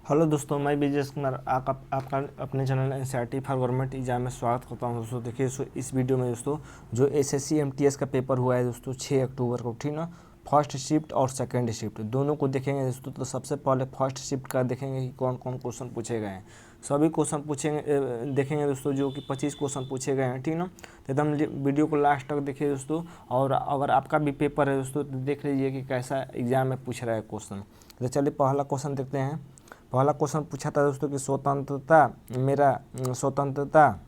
Hello दोस्तों, मैं विजेश कुमार आपका अपने channel NCERT for government exam में स्वागत करता हूं। दोस्तों देखिए, इस वीडियो में दोस्तों जो एसएससी एमटीएस का पेपर हुआ है दोस्तों 6 अक्टूबर को, ठीक ना। फर्स्ट शिफ्ट और सेकंड शिफ्ट दोनों को देखेंगे दोस्तों। तो सबसे पहले फर्स्ट शिफ्ट का देखेंगे कि कौन कौन क्वेश्चन पूछे गए हैं। सभी क्वेश्चन पूछेंगे देखेंगे दोस्तों, जो कि 25 क्वेश्चन पूछे गए हैं, ठीक ना। तो एकदम वीडियो को लास्ट तक देखिए दोस्तों। और अगर आपका भी पेपर है दोस्तों तो देख लीजिए कि कैसा एग्जाम में पूछ रहा है क्वेश्चन। तो चलिए पहला क्वेश्चन देखते हैं। पहला क्वेश्चन पूछा था दोस्तों कि स्वतंत्रता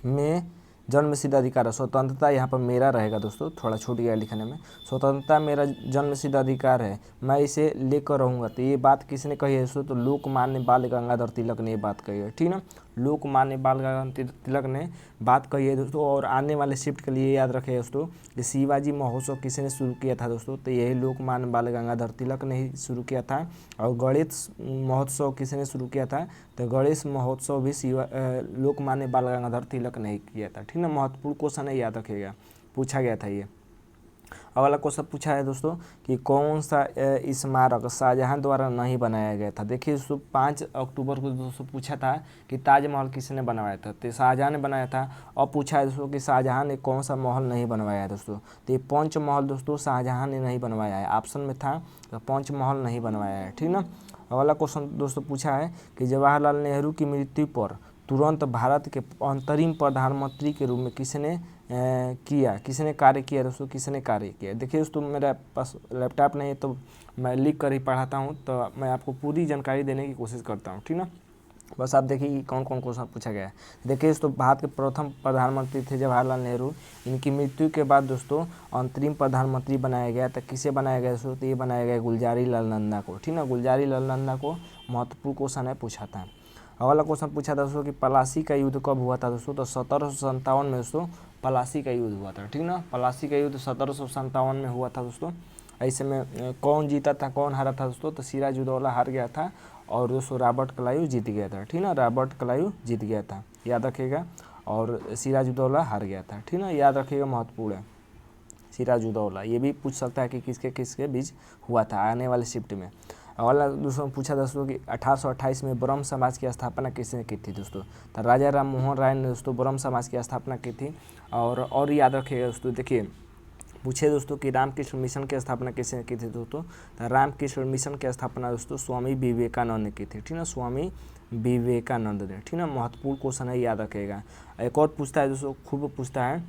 में जन्मसिद्ध अधिकार है। स्वतंत्रता यहाँ पर मेरा रहेगा दोस्तों, थोड़ा छूट गया लिखने में। स्वतंत्रता मेरा जन्मसिद्ध अधिकार है, मैं इसे लेकर रहूँगा। तो ये बात किसने कही है दोस्तों? तो लोकमान्य बाल गंगाधर तिलक ने ये बात कही है, ठीक ना। लोकमान्य बाल गंगाधर तिलक ने बात कही है दोस्तों। और आने वाले शिफ्ट के लिए याद रखें दोस्तों कि शिवाजी महोत्सव किसने शुरू किया था दोस्तों? तो यही लोकमान्य बाल गंगाधर तिलक ने ही शुरू किया था। और गणेश महोत्सव किसने शुरू किया था? तो गणेश महोत्सव भी लोकमान्य बाल गंगाधर तिलक ने ही किया था, ठीक ना। महत्वपूर्ण क्वेश्चन है, याद रखिएगा, पूछा गया था ये। अगला क्वेश्चन पूछा है दोस्तों कि कौन सा स्मारक शाहजहां द्वारा नहीं बनाया गया था। देखिए दोस्तों 5 अक्टूबर को दोस्तों पूछा था कि ताजमहल किसने बनवाया था। तो शाहजहां ने बनाया था। और पूछा है दोस्तों कि शाहजहां ने कौन सा महल नहीं बनवाया है दोस्तों। तो ये पंच महल दोस्तों शाहजहां ने नहीं बनवाया है, ऑप्शन में था तो पंच महल नहीं बनवाया है, ठीक ना। अगला क्वेश्चन दोस्तों पूछा है कि जवाहरलाल नेहरू की मृत्यु पर तुरंत भारत के अंतरिम प्रधानमंत्री के रूप में किसने कार्य किया दोस्तों? किसने कार्य किया? देखिए दोस्तों मेरे पास लैपटॉप नहीं है तो मैं लिख कर ही पढ़ाता हूँ, तो मैं आपको पूरी जानकारी देने की कोशिश करता हूँ, ठीक ना। बस आप देखिए कि कौन कौन क्वेश्चन पूछा गया है। देखिए दोस्तों भारत के प्रथम प्रधानमंत्री थे जवाहरलाल नेहरू। इनकी मृत्यु के बाद दोस्तों अंतरिम प्रधानमंत्री बनाया गया। तो किसे बनाया गया दोस्तों? तो ये बनाया गया गुलजारी लाल नंदा को, ठीक ना। गुलजारी लाल नंदा को महत्वपूर्ण क्वेश्चन है, पूछा था। अगला क्वेश्चन पूछा था दोस्तों कि पलासी का युद्ध कब हुआ था दोस्तों? तो 1757 में दोस्तों पलासी का युद्ध हुआ था, ठीक ना। पलासी का युद्ध 1757 में हुआ था दोस्तों। ऐसे में कौन जीता था, कौन हारा था दोस्तों? तो सिराजुद्दौला हार गया था और दोस्तों रॉबर्ट क्लाइव जीत गया था, ठीक ना। रॉबर्ट क्लाइव जीत गया था, याद रखिएगा। और सिराजुद्दौला हार गया था, ठीक ना, याद रखिएगा, महत्वपूर्ण है सिराजुद्दौला। ये भी पूछ सकता है कि किसके किसके बीच हुआ था आने वाले शिफ्ट में। अगला दोस्तों पूछा दोस्तों कि 1828 में ब्रह्म समाज की स्थापना किसने की थी दोस्तों? तो राजा राम मोहन राय ने दोस्तों ब्रह्म समाज की स्थापना की थी। और याद रखिएगा दोस्तों, देखिए पूछे दोस्तों कि रामकृष्ण मिशन की स्थापना किसने की थी दोस्तों? तो रामकृष्ण मिशन की स्थापना दोस्तों स्वामी विवेकानंद ने की थी, ठीक ना। स्वामी विवेकानंद ने, ठीक ना। महत्वपूर्ण क्वेश्चन है, याद रखिएगा। एक और पूछता है दोस्तों, खूब पूछता है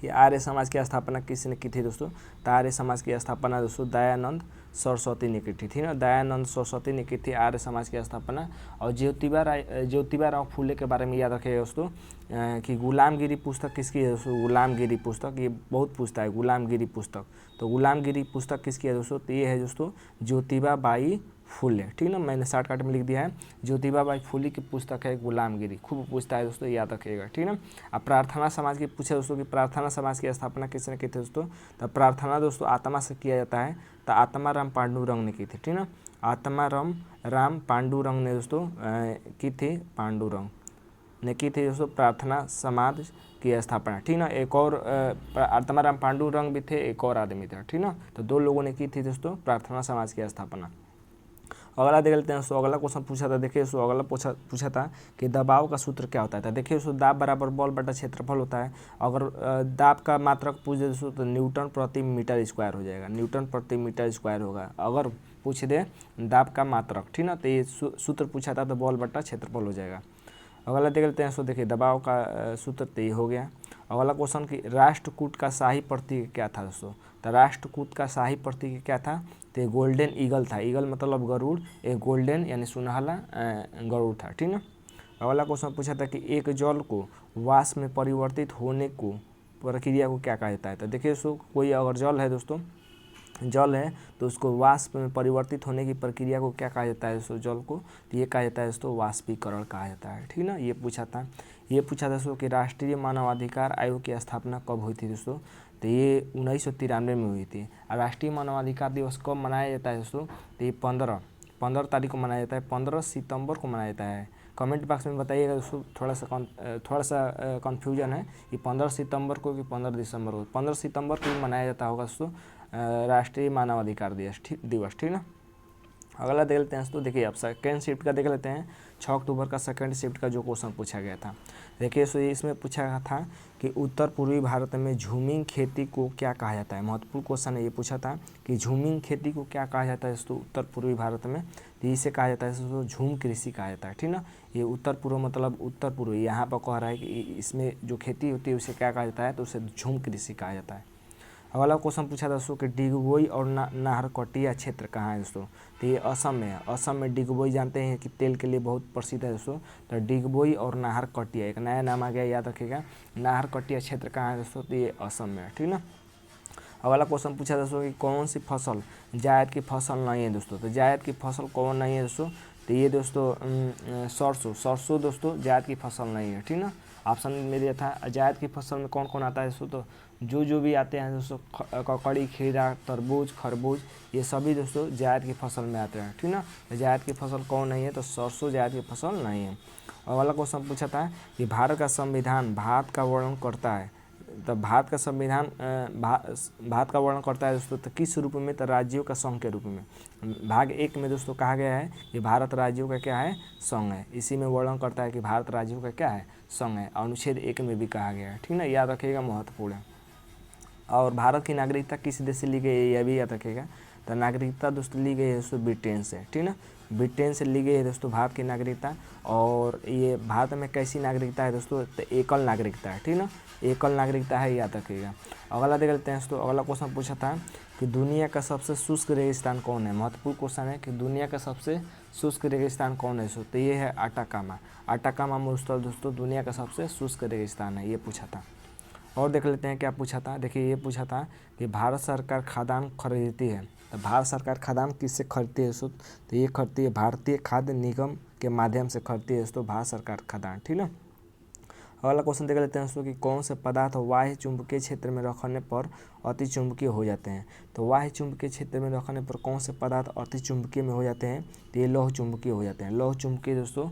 कि आर्य समाज की स्थापना किसने की थी दोस्तों? तो आर्य समाज की स्थापना दोस्तों दयानंद सरस्वती ने की थी ना। दयानंद सरस्वती ने की थी आर्य समाज की स्थापना। और ज्योतिबा राव फूले के बारे में याद रखिएगा दोस्तों कि गुलामगिरी पुस्तक किसकी है दोस्तों? गुलामगिरी पुस्तक, ये बहुत पूछता है, गुलामगिरी पुस्तक। तो गुलामगिरी पुस्तक किसकी है दोस्तों? तो ये है दोस्तों ज्योतिबा बाई फूले, ठीक ना। मैंने शॉर्टकट में लिख दिया है, ज्योतिबा बाई फूले की पुस्तक है गुलामगिरी। खूब पूछता है दोस्तों, याद रखिएगा, ठीक ना। अब प्रार्थना समाज की पूछे दोस्तों कि प्रार्थना समाज की स्थापना किसने की थी दोस्तों? तो प्रार्थना दोस्तों आत्मा से किया जाता है, तो आत्मा राम पांडुरंग ने की थी, ठीक ना। आत्मा राम पांडुरंग ने दोस्तों की थी, पांडुरंग ने की थी दोस्तों प्रार्थना समाज की स्थापना, ठीक ना। एक और आत्माराम पांडुरंग भी थे, एक और आदमी थे, ठीक ना। तो 2 लोगों ने की थी दोस्तों प्रार्थना समाज की स्थापना। अगला देख लेते हैं दोस्तों। अगला क्वेश्चन पूछा था, देखिए दोस्तों अगला पूछा था कि दबाव का सूत्र क्या होता है। देखिए दोस्तों दाब बराबर बल बटा क्षेत्रफल होता है। अगर दाब का मात्रक पूछ दे दोस्तों तो न्यूटन प्रति मीटर स्क्वायर हो जाएगा, न्यूटन प्रति मीटर स्क्वायर होगा अगर पूछ दे दाब का मात्रक, ठीक ना। तो ये सूत्र पूछा था तो बल बटा क्षेत्रफल हो जाएगा। अगला देख लेते हैं। सो देखिए दबाव का सूत्र तो ये हो गया। अगला क्वेश्चन कि राष्ट्रकूट का शाही प्रतीक क्या था दोस्तों? तो राष्ट्रकूट का शाही प्रतीक क्या था? तो गोल्डन ईगल था। ईगल मतलब गरुड़, एक गोल्डन यानी सुनहला गरुड़ था, ठीक ना। अगला क्वेश्चन पूछा था कि एक जल को वाष्प में परिवर्तित होने को प्रक्रिया को क्या कहा जाता है। तो देखिए दोस्तों कोई अगर जल है तो उसको वाष्प में परिवर्तित होने की प्रक्रिया को क्या कहा जाता है दोस्तों? जल को, तो ये कहा जाता है दोस्तों वाष्पीकरण कहा जाता है, ठीक ना। ये पूछा था दोस्तों कि राष्ट्रीय मानवाधिकार आयोग की स्थापना कब हुई थी दोस्तों? तो ये 1993 में हुई थी। राष्ट्रीय मानवाधिकार दिवस कब मनाया जाता है दोस्तों? तो ये 15 तारीख को मनाया जाता है, 15 सितंबर को मनाया जाता है। कमेंट बॉक्स में बताइएगा दोस्तों, थोड़ा सा कन्फ्यूजन है कि 15 सितंबर को कि 15 दिसंबर को। 15 सितंबर को मनाया जाता होगा दोस्तों राष्ट्रीय मानवाधिकार दिवस, ठीक ना। अगला देख लेते हैं दोस्तों, देखिए अब सेकेंड शिफ्ट का देख लेते हैं। 6 अक्टूबर का सेकेंड शिफ्ट का जो क्वेश्चन पूछा गया था, देखिए सो इसमें पूछा गया था कि उत्तर पूर्वी भारत में झूमिंग खेती को क्या कहा जाता है। महत्वपूर्ण क्वेश्चन है, ये पूछा था कि झूमिंग खेती को क्या कहा जाता है दोस्तों उत्तर पूर्वी भारत में। तो इसे कहा जाता है दोस्तों झूम कृषि कहा जाता है, ठीक ना। ये उत्तर पूर्व मतलब उत्तर पूर्व, यहाँ पर कह रहा है कि इसमें जो खेती होती है उसे क्या कहा जाता है, तो उसे झूम कृषि कहा जाता है। अगला क्वेश्चन पूछा था दोस्तों कि डिगबोई और नाहरकटिया क्षेत्र कहाँ है दोस्तों। तो ये असम में है। असम में डिगबोई जानते हैं कि तेल के लिए बहुत प्रसिद्ध है दोस्तों। तो डिगबोई और नाहरकटिया एक नया नाम आ गया, याद रखिएगा। नाहरकटिया क्षेत्र कहाँ है दोस्तों, तो ये असम में है, ठीक ना। अगला क्वेश्चन पूछा दोस्तों कि कौन सी फसल जायद की फसल नहीं है दोस्तों। तो जायद की फसल कौन नहीं है दोस्तों, तो ये दोस्तों सरसों दोस्तों जायद की फसल नहीं है, ठीक ना। ऑप्शन में दिया था जायद की फसल में कौन कौन आता है दोस्तों, तो जो भी आते हैं दोस्तों, ककड़ी, खीरा, तरबूज, खरबूज, ये सभी दोस्तों जायद की फसल में आते हैं, ठीक ना। जायद की फसल कौन नहीं है, तो सरसों जायद की फसल नहीं है। अगला क्वेश्चन पूछा था कि भारत का संविधान भारत का वर्णन करता है। तो भारत का संविधान भारत का वर्णन करता है दोस्तों, तो किस रूप में, तो राज्यों का संघ के रूप में। भाग 1 में दोस्तों कहा गया है कि भारत राज्यों का क्या है, संघ है। इसी में वर्णन करता है कि भारत राज्यों का क्या है, संघ है। अनुच्छेद 1 में भी कहा गया है, ठीक ना, याद रखिएगा, महत्वपूर्ण है। और भारत की नागरिकता किस देश से ली गई है, यह भी याद रखिएगा। तो नागरिकता दोस्तों ली गई है दोस्तों ब्रिटेन से, ठीक ना। ब्रिटेन से ली गई है दोस्तों भारत की नागरिकता। और ये भारत में कैसी नागरिकता है दोस्तों, तो एकल नागरिकता है, ठीक ना, एकल नागरिकता है, याद रखिएगा। अगला देख लेते हैं दोस्तों। अगला क्वेश्चन पूछा था कि दुनिया का सबसे शुष्क रेगिस्तान कौन है। महत्वपूर्ण क्वेश्चन है कि दुनिया का सबसे शुष्क रेगिस्तान कौन है दोस्तों, तो ये है अटाकामा। अटाकामा मरुस्थल दोस्तों दुनिया का सबसे शुष्क रेगिस्तान है, ये पूछा था। और देख लेते हैं क्या पूछा था। देखिए ये पूछा था कि भारत सरकार खाद्यान्न खरीदती है। तो भारत सरकार खाद्यान्न किससे खरीदती है दोस्तों, तो ये खरीदती है भारतीय खाद्य निगम के माध्यम से खरीदती है दोस्तों भारत सरकार खाद्यान्न, ठीक ना। अगला क्वेश्चन देख लेते हैं दोस्तों कि कौन से पदार्थ वाह्य चुंबकीय क्षेत्र में रखने पर अति चुंबकीय हो जाते हैं। तो वाह्य चुंबकीय क्षेत्र में रखने पर कौन से पदार्थ अति चुंबकीय में हो जाते हैं, तो ये लौह चुंबकीय हो जाते हैं। लौह चुंबकीय दोस्तों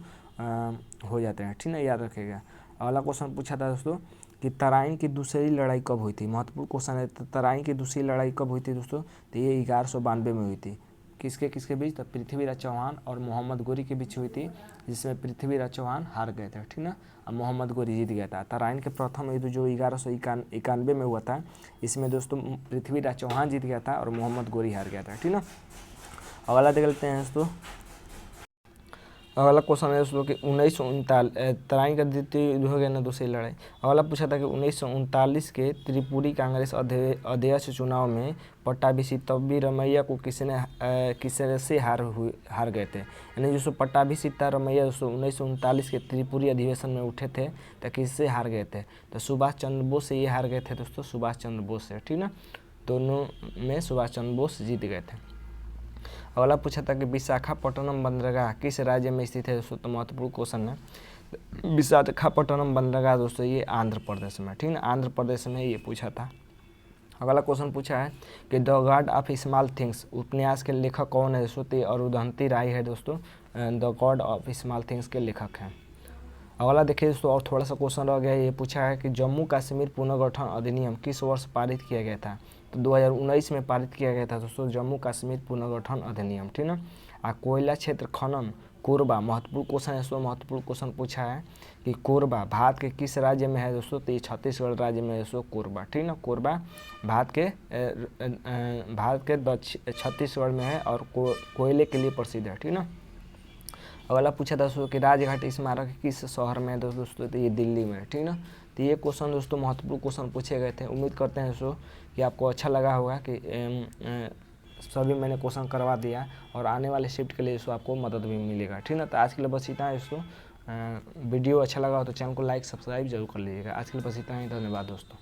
हो जाते हैं, ठीक ना, याद रखिएगा। अगला क्वेश्चन पूछा था दोस्तों कि तराइन की दूसरी लड़ाई कब हुई थी। महत्वपूर्ण क्वेश्चन है। तो तराइन की दूसरी लड़ाई कब हुई थी दोस्तों, तो ये 1192 में हुई थी। किसके बीच, तो पृथ्वीराज चौहान और मोहम्मद गोरी के बीच हुई थी, जिसमें पृथ्वीराज चौहान हार गए थे, ठीक ना, और मोहम्मद गोरी जीत गया था। तराइन के प्रथम युद्ध जो 1191 में हुआ था, इसमें दोस्तों पृथ्वीराज चौहान जीत गया था और मोहम्मद गोरी हार गया था, ठीक ना। अगला देख लेते हैं दोस्तों। अगला क्वेश्चन है दोस्तों कि 1939 तराइन का द्वितीय युद्ध हो गया ना, दूसरी लड़ाई। अगला पूछा था कि 1939 के त्रिपुरी कांग्रेस अध्यक्ष चुनाव में पट्टाभी तब्बी रमैया को किसने से हार गए थे। यानी दोस्तों पट्टाभी रमैया दोस्तों 1939 के त्रिपुरी अधिवेशन में उठे थे, तो किससे हार गए थे, तो सुभाष चंद्र बोस से ये हार गए थे दोस्तों, सुभाष चंद्र बोस से, ठीक ना। दोनों में सुभाष चंद्र बोस जीत गए थे। अगला पूछा था कि विशाखापट्टनम बंदरगाह किस राज्य में स्थित है दोस्तों, तो महत्वपूर्ण क्वेश्चन है। विशाखापट्टनम बंदरगाह दोस्तों ये आंध्र प्रदेश में, ठीक ना, आंध्र प्रदेश में ये पूछा था। अगला क्वेश्चन पूछा है कि the God of small things उपन्यास के लेखक कौन है दोस्तों, तो अरुंधति राय है दोस्तों, the God of small things के लेखक हैं। अगला देखिए दोस्तों, और थोड़ा सा क्वेश्चन रह गया। ये पूछा है कि जम्मू कश्मीर पुनर्गठन अधिनियम किस वर्ष पारित किया गया था, तो 2019 में पारित किया गया था दोस्तों जम्मू कश्मीर पुनर्गठन अधिनियम, ठीक ना। कोयला क्षेत्र खनन कोरबा, महत्वपूर्ण क्वेश्चन है दोस्तों, महत्वपूर्ण क्वेश्चन पूछा है कि कोरबा भारत के किस राज्य में है दोस्तों, तो ये छत्तीसगढ़ राज्य में है दोस्तों कोरबा, ठीक ना। कोरबा भारत के छत्तीसगढ़ में है और कोयले के लिए प्रसिद्ध है, ठीक ना। अगला पूछा था दोस्तों कि राजघाट स्मारक किस शहर में है दोस्तों, तो ये दिल्ली में, ठीक ना। तो ये क्वेश्चन दोस्तों महत्वपूर्ण क्वेश्चन पूछे गए थे। उम्मीद करते हैं दोस्तों कि आपको अच्छा लगा होगा कि सभी मैंने क्वेश्चन करवा दिया और आने वाले शिफ्ट के लिए दोस्तों आपको मदद भी मिलेगा, ठीक ना। तो आज के लिए बस इतना है दोस्तों। वीडियो अच्छा लगा हो तो चैनल को लाइक सब्सक्राइब जरूर कर लीजिएगा। आज के लिए बस इतना ही, धन्यवाद दोस्तों।